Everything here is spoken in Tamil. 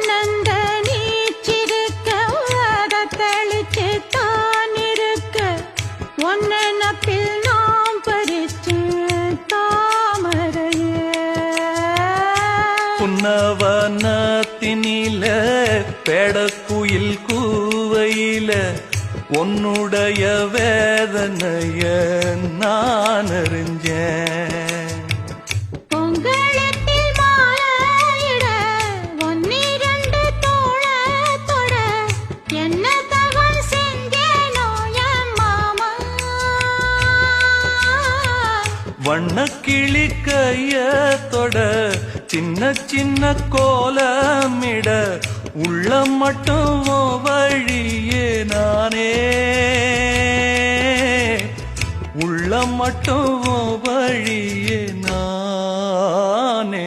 அண்ணந்த நீச்சிருக்க அதை தெளிச்சு தான் இருக்க ஒன்ன நப்பில் நாம் பறிச்சு தாமரைய புன்னவனத்தினில பெடக்குயில் கூவையில உன்னுடைய வேதனைய நான் அறிஞ்சேன். பொங்கலத்தில் மாலையிட ஒன்னிரண்டு தோழத்தோட என்ன தவம் செஞ்சேனோ என் மாமா. வண்ணக்கிளி கையத்தொட சின்ன சின்ன கோலமிட உள்ளம் மட்டும் வழியே நானே உள்ளம் மட்டும் வழியே நானே.